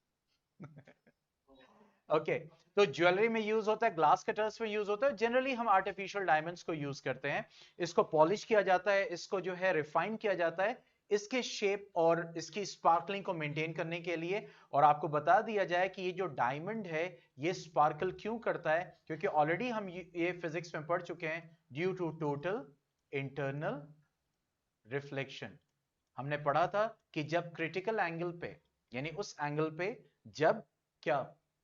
ओके तो ज्वेलरी में यूज होता है, ग्लास कटर्स में यूज होता है। जनरली हम आर्टिफिशियल डायमंड्स को यूज करते हैं। इसको पॉलिश किया जाता है, इसको जो है रिफाइन किया जाता है इसके शेप और इसकी स्पार्कलिंग को मेंटेन करने के लिए। और आपको बता दिया जाए कि ये जो डायमंड है ये स्पार्कल क्यों करता है, क्योंकि ऑलरेडी हम ये फिजिक्स में पढ़ चुके हैं। Due to total internal reflection. हमने पढ़ा था कि जब क्रिटिकल एंगल पे, यानी उस एंगल पे जब क्या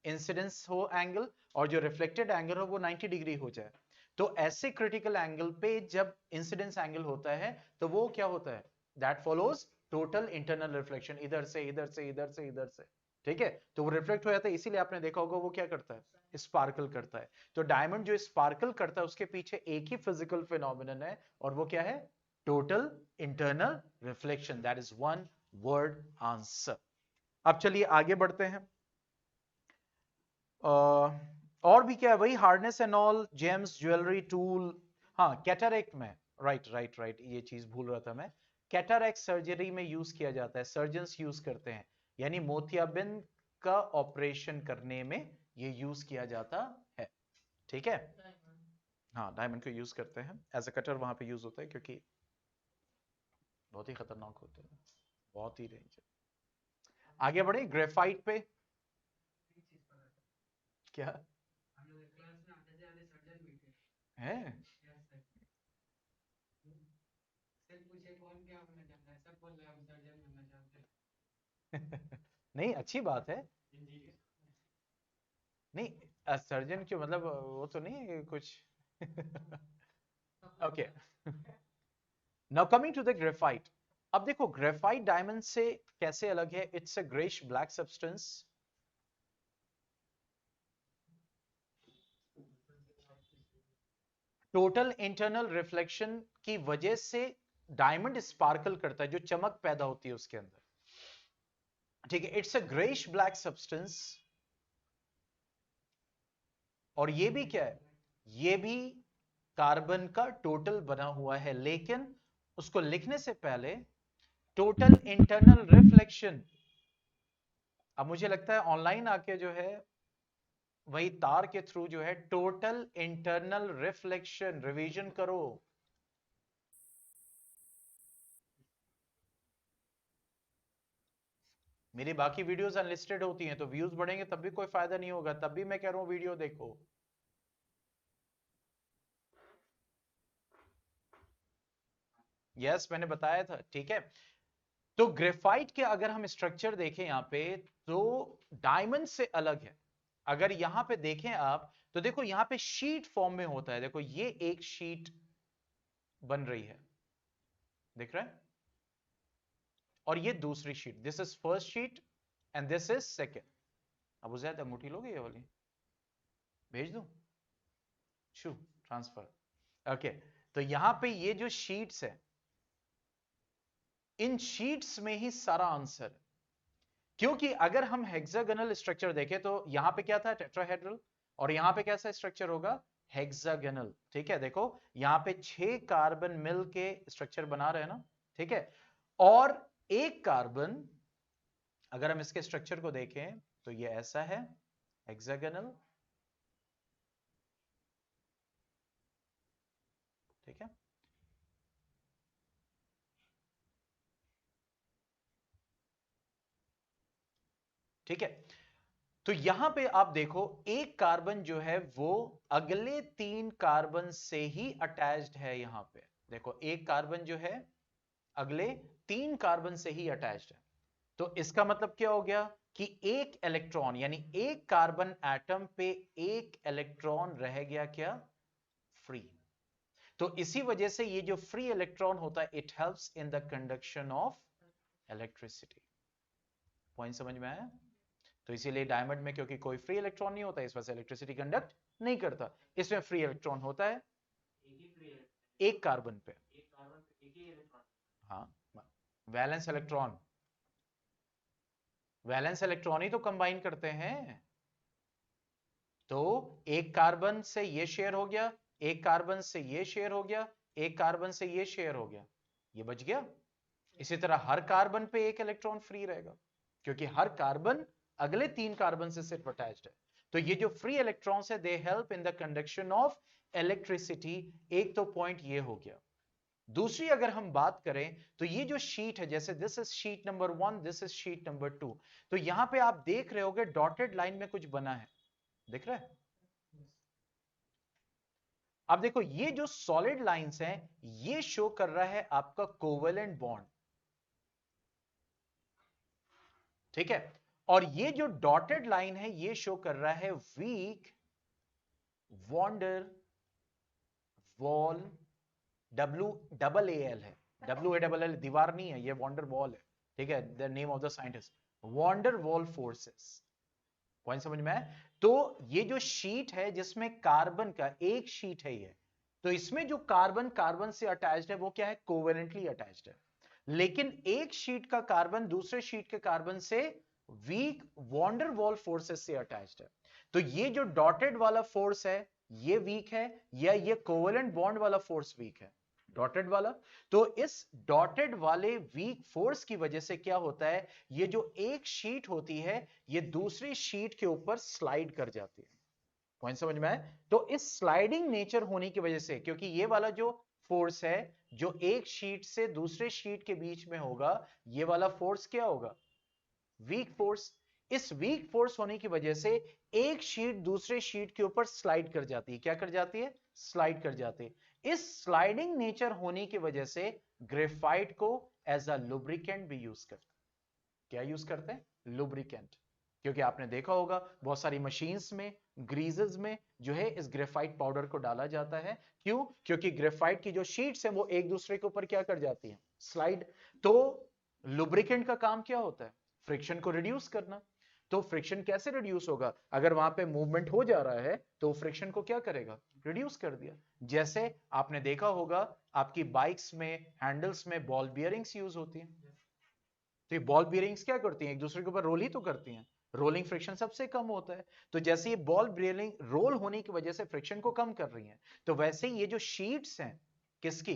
इंसिडेंस हो एंगल, और जो रिफ्लेक्टेड एंगल हो वो 90 डिग्री हो जाए, तो ऐसे क्रिटिकल एंगल पे जब इंसिडेंस एंगल होता है तो वो क्या होता है? That follows total internal reflection, इधर से इधर से इधर से इधर से। ठीक है, तो वो रिफ्लेक्ट हो जाता है, इसीलिए आपने देखा होगा वो क्या करता है? स्पार्कल करता है। तो डायमंड जो स्पार्कल करता है उसके पीछे एक ही फिजिकल फिनोमिनन है, और वो क्या है? Total internal reflection. That is one word answer. अब चलिए आगे बढ़ते हैं। और भी क्या है? वही hardness and all, James, jewellery, tool. हाँ कैटरेक्ट में, राइट राइट राइट, ये चीज भूल रहा था मैं। कैटरेक्ट सर्जरी में यूज किया जाता है, सर्जन्स यूज करते हैं, यानी मोतियाबिंद का ऑपरेशन करने में ये यूज किया जाता है। ठीक है, हाँ डायमंड को यूज करते हैं एज अ कटर, वहां पे यूज होता है क्योंकि बहुत ही खतरनाक होते हैं, बहुत ही डेंजर। आगे बढ़े ग्रेफाइट पे। क्या है? नहीं अच्छी बात है। नहीं सर्जन क्यों, मतलब वो तो नहीं है कुछ। Okay now coming to the graphite. अब देखो ग्रेफाइट डायमंड से कैसे अलग है? It's a greyish black substance. Total internal reflection की वजह से डायमंड स्पार्कल करता है, जो चमक पैदा होती है उसके अंदर। ठीक है, it's a greyish black substance. और ये भी क्या है? ये भी कार्बन का टोटल बना हुआ है, लेकिन उसको लिखने से पहले टोटल इंटरनल रिफ्लेक्शन। अब मुझे लगता है ऑनलाइन आके जो है वही तार के थ्रू जो है टोटल इंटरनल रिफ्लेक्शन रिवीजन करो। मेरी बाकी वीडियोस अनलिस्टेड होती हैं तो व्यूज बढ़ेंगे तब भी कोई फायदा नहीं होगा, तब भी मैं कह रहा हूं वीडियो देखो। यस मैंने बताया था। ठीक है, तो ग्रेफाइट के अगर हम स्ट्रक्चर देखें यहां पे, तो डायमंड से अलग है। अगर यहां पे देखें आप तो देखो यहां पे शीट फॉर्म में होता है। देखो ये एक शीट बन रही है, दिख रहा है? और ये दूसरी sheet, this is first sheet and this is second. अब उजैद अंगूठी लोगे ये वाली? भेज दूं? शू ट्रांसफर। ओके तो यहां पे ये जो शीट्स है, इन शीट्स में ही सारा आंसर है। क्योंकि अगर हम हेक्सागोनल स्ट्रक्चर देखें तो यहां पे क्या था? टेट्राहेड्रल। और यहां पे कैसा स्ट्रक्चर होगा? हेक्सागोनल। ठीक है, देखो यहां पे 6 कार्बन मिल के स्ट्रक्चर बना रहे हैं ना। ठीक है, और एक कार्बन, अगर हम इसके स्ट्रक्चर को देखें तो ये ऐसा है, हेक्सागोनल। ठीक है, ठीक है, तो यहां पे आप देखो एक कार्बन जो है वो अगले 3 कार्बन से ही अटैच्ड है। यहां पे देखो एक कार्बन जो है अगले 3 कार्बन से ही अटैच्ड है। तो इसका मतलब क्या हो गया कि एक इलेक्ट्रॉन, यानी एक कार्बन एटम पे एक इलेक्ट्रॉन रह गया क्या? फ्री। तो इसी वजह से ये जो फ्री इलेक्ट्रॉन होता है it helps in the conduction of electricity. Point समझ में आया? तो इसीलिए डायमंड में क्योंकि कोई फ्री इलेक्ट्रॉन नहीं होता, इस वजह से इलेक्ट्रिसिटी कंडक्ट नहीं करता। इसमें फ्री इलेक्ट्रॉन होता है एक कार्बन पे। हाँ, वैलेंस इलेक्ट्रॉन, वैलेंस इलेक्ट्रॉन ही तो कंबाइन करते हैं। तो एक कार्बन से ये शेयर हो गया, एक कार्बन से ये शेयर हो गया, एक कार्बन से ये शेयर हो गया, ये बच गया। इसी तरह हर कार्बन पे एक इलेक्ट्रॉन फ्री रहेगा क्योंकि हर कार्बन अगले 3 कार्बन से सिर्फ अटैच्ड है। तो ये जो फ्री इलेक्ट्रॉन्स है they help in the conduction of electricity. एक तो पॉइंट ये हो गया। दूसरी अगर हम बात करें तो ये जो शीट है, जैसे this is sheet number 1, this is sheet number 2, तो यहां पे आप देख रहे होगे डॉटेड लाइन में कुछ बना है, दिख रहा है? अब देखो ये जो सॉलिड लाइंस हैं ये शो कर रहा है आपका कोवेलेंट बॉन्ड, ठीक है। और ये जो डॉटेड लाइन है ये शो कर रहा है weak van der Waals, W double A L है, डब्ल्यू ए डबल एल दीवार नहीं है, ये वॉन्डर वॉल है, ठीक है, the name of the scientist, van der Waals forces. Point समझ में आया? तो ये जो शीट है जिसमें कार्बन का एक शीट है ये, तो इसमें जो कार्बन कार्बन से अटैच्ड है वो क्या है? कोवेलेंटली अटैच्ड है। लेकिन एक शीट का कार्बन दूसरे शीट के कार्बन से वीक वॉन्डर वॉल फोर्सेस से अटैच्ड है। तो ये जो डॉटेड वाला फोर्स है ये वीक है या ये कोवेलेंट बॉन्ड वाला फोर्स वीक है? डॉटेड वाला। तो इस डॉटेड वाले वीक फोर्स की वजह से क्या होता है, ये जो एक शीट होती है ये दूसरी शीट के ऊपर स्लाइड कर जाती है। पॉइंट समझ में आए? तो इस स्लाइडिंग नेचर होने की वजह से, क्योंकि ये वाला जो फोर्स है जो एक शीट से दूसरे शीट के बीच में होगा, ये वाला फोर्स क्या होगा? Weak force. इस वीक फोर्स होने की वजह से एक शीट दूसरे शीट के ऊपर स्लाइड कर जाती है। क्या कर जाती है? स्लाइड कर जाती है। इस स्लाइडिंग नेचर होने की वजह से ग्रेफाइट को एज अ लुब्रिकेंट भी यूज करते हैं। क्या यूज करते हैं? लुब्रिकेंट। क्योंकि आपने देखा होगा बहुत सारी मशीन्स में, ग्रीजेस में जो है इस ग्रेफाइट पाउडर को डाला जाता है। क्यों? क्योंकि ग्रेफाइट की जो शीट्स हैं वो एक दूसरे के ऊपर क्या कर जाती हैं? स्लाइड। तो लुब्रिकेंट का काम क्या होता है? फ्रिक्शन को रिड्यूस करना। तो फ्रिक्शन कैसे रिड्यूस होगा? अगर वहां पे मूवमेंट हो जा रहा है तो फ्रिक्शन को क्या करेगा? रिड्यूस कर दिया। जैसे आपने देखा होगा आपकी बाइक्स में हैंडल्स में बॉल बियरिंग्स यूज होती हैं। तो ये बॉल बियरिंग्स क्या करती हैं? एक दूसरे के ऊपर रोल ही तो करती हैं। रोलिंग फ्रिक्शन सबसे कम होता है। तो जैसे ये बॉल बियरिंग रोल होने की वजह से फ्रिक्शन को कम कर रही हैं, तो वैसे ही ये जो शीट्स हैं, किसकी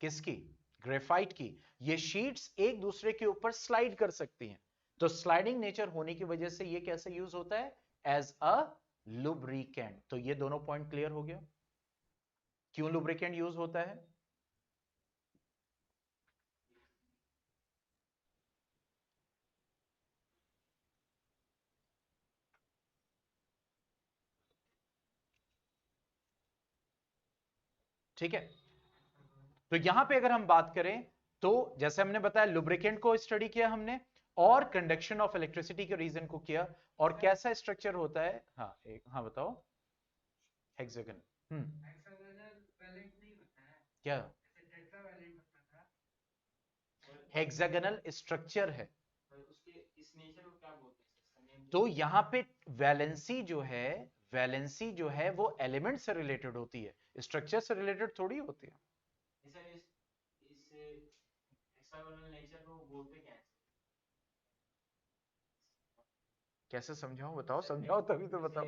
किसकी? ग्रेफाइट की। ये शीट्स एक दूसरे के ऊपर स्लाइड कर सकती हैं। तो स्लाइडिंग नेचर होने की वजह से ये कैसे यूज होता है? As a lubricant. तो ये दोनों पॉइंट क्लियर हो गया क्यों लुब्रिकेंट यूज होता है। ठीक है। तो यहां पे अगर हम बात करें तो जैसे हमने बताया लुब्रिकेंट को स्टडी किया हमने और कंडक्शन ऑफ इलेक्ट्रिसिटी के रीजन को किया। और कैसा स्ट्रक्चर होता है? हाँ हाँ बताओ। हेक्सागन। क्या? हेक्सागनल स्ट्रक्चर है। तो यहां पे वैलेंसी जो है, वैलेंसी जो है वो एलिमेंट से रिलेटेड होती है, स्ट्रक्चर से रिलेटेड थोड़ी होती है। कैसे समझाऊं? बताओ, समझाओ तभी तो बताओ।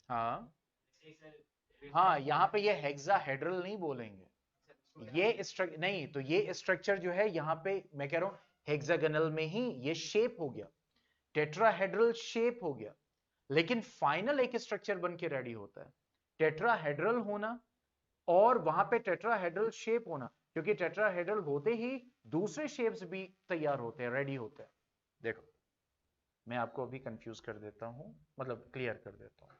हाँ हाँ, यहाँ पे ये हेक्साहेड्रल नहीं बोलेंगे। ये स्ट्रक्चर नहीं, तो ये स्ट्रक्चर जो है यहाँ पे मैं कह रहा हूँ हेक्सागोनल में ही ये शेप हो गया, टेट्राहेड्रल शेप हो गया। लेकिन फाइनल एक स्ट्रक्चर बन के रेडी होता है। टेट्राहेड्रल होना और वहां पे टेट्राहेड्रल शेप होना, क्योंकि टेट्राहेड्रल होते ही दूसरे शेप्स भी तैयार होते हैं, रेडी होते हैं। देखो मैं आपको अभी कंफ्यूज कर देता हूं, मतलब क्लियर कर देता हूं।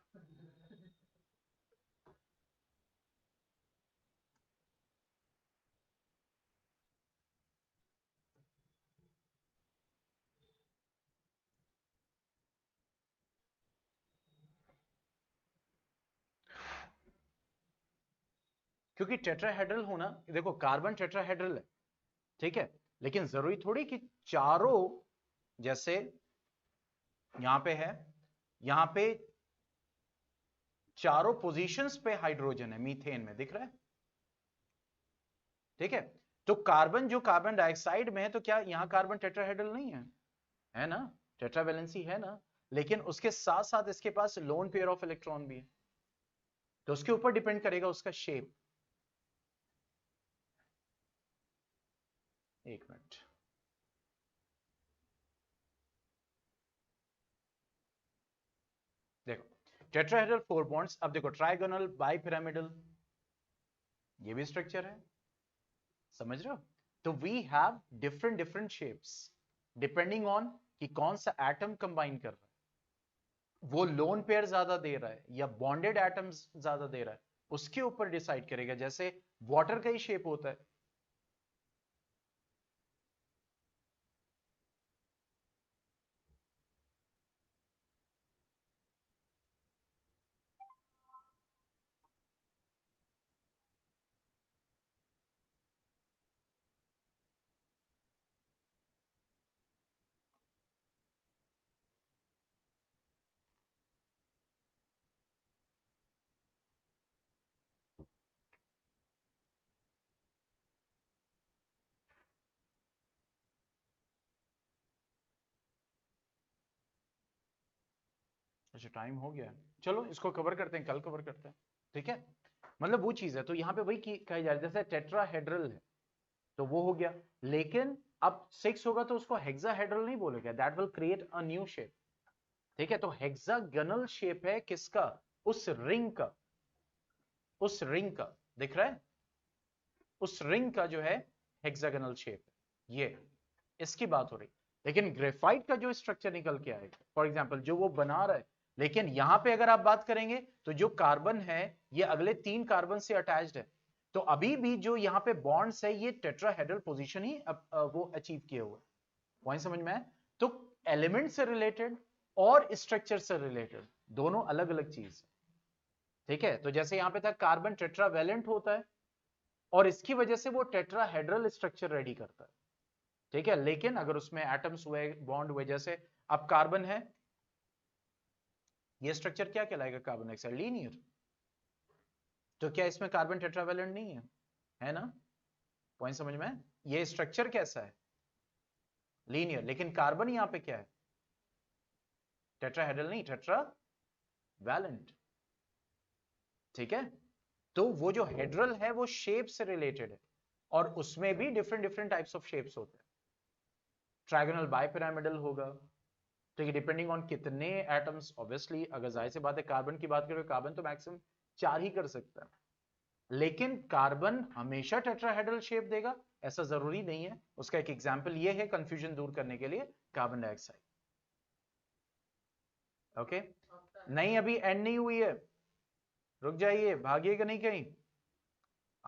क्योंकि टेट्राहेड्रल होना, देखो कार्बन टेट्राहेड्रल है, ठीक है, लेकिन जरूरी थोड़ी कि चारों, जैसे यहां पे है, यहां पे चारों पोजीशंस पे हाइड्रोजन है मीथेन में, दिख रहा है, ठीक है। तो कार्बन जो कार्बन डाइऑक्साइड में है, तो क्या यहां कार्बन टेट्राहेड्रल नहीं है ना, टेट्रावैलेंसी है ना, लेकिन उसके साथ साथ इसके पास लोन पेयर ऑफ इलेक्ट्रॉन भी है, तो उसके ऊपर डिपेंड करेगा उसका शेप। एक मिनट, देखो टेट्राहेड्रल 4 बॉन्ड्स, अब देखो ट्राइगोनल बाइपिरामिडल, ये भी स्ट्रक्चर है, समझ रहे हो। तो we have different different shapes depending on कि कौन सा एटम कंबाइन कर रहा है, वो लोन पेयर ज्यादा दे रहा है या बॉन्डेड एटम्स ज्यादा दे रहा है, उसके ऊपर डिसाइड करेगा। जैसे वाटर का ही शेप होता है, अच्छा टाइम हो गया, चलो इसको कवर करते हैं, कल कवर करते हैं, ठीक है। मतलब वो चीज है, तो यहाँ पे वही कही जा रही है, जैसे टेट्राहेड्रल है तो वो हो गया, लेकिन अब 6 होगा तो उसको हेक्साहेड्रल नहीं बोलेगा, that will create a new shape, ठीक है। तो हेक्सागोनल शेप है किसका, उस रिंग का, उस रिंग का, दिख रहा है, उस रिंग का जो है हेक्सागोनल शेप है, ये इसकी बात हो रही। लेकिन ग्रेफाइट का जो स्ट्रक्चर निकल के आएगा, फॉर एग्जांपल जो वो बना रहा है, लेकिन यहां पे अगर आप बात करेंगे तो जो कार्बन है ये अगले 3 कार्बन से अटैच्ड है, तो अभी भी जो यहाँ पे बॉन्ड्स है ये टेट्राहेड्रल पोजीशन ही वो अचीव किए हुए, पॉइंट समझ में आया। तो एलिमेंट से रिलेटेड और स्ट्रक्चर से रिलेटेड दोनों अलग अलग चीज, ठीक है। तो जैसे यहां पे था कार्बन टेट्रावैलेंट होता है और इसकी वजह से वो टेट्राहेड्रल स्ट्रक्चर रेडी करता है, ठीक है। लेकिन अगर उसमें एटम्स हुए, बॉन्ड हुए, जैसे अब कार्बन है, ये स्ट्रक्चर क्या कहलाएगा, कार्बन डाइऑक्साइड लीनियर, तो क्या इसमें कार्बन टेट्रावैलेंट नहीं है ना, पॉइंट समझ में है? ये स्ट्रक्चर कैसा है, लीनियर, लेकिन कार्बन यहां पे क्या है, टेट्राहेड्रल नहीं, टेट्रावैलेंट, ठीक है। तो वो जो हेड्रल है वो शेप से रिलेटेड है, और उसमें भी different different types of shapes होते हैं, ट्राइगोनल बाइपिरामिडल होगा, तो ये डिपेंडिंग ऑन कितने एटम्स, ऑब्वियसली अगर जाहिर सी बात है कार्बन की बात करें, कार्बन तो मैक्सिमम 4 ही कर सकता है, लेकिन कार्बन हमेशा टेट्राहेड्रल शेप देगा ऐसा जरूरी नहीं है। उसका एक एग्जांपल ये है कंफ्यूजन दूर करने के लिए, कार्बन डाइऑक्साइड, ओके। नहीं अभी एंड नहीं हुई है, रुक जाइए, भागिएगा नहीं कहीं।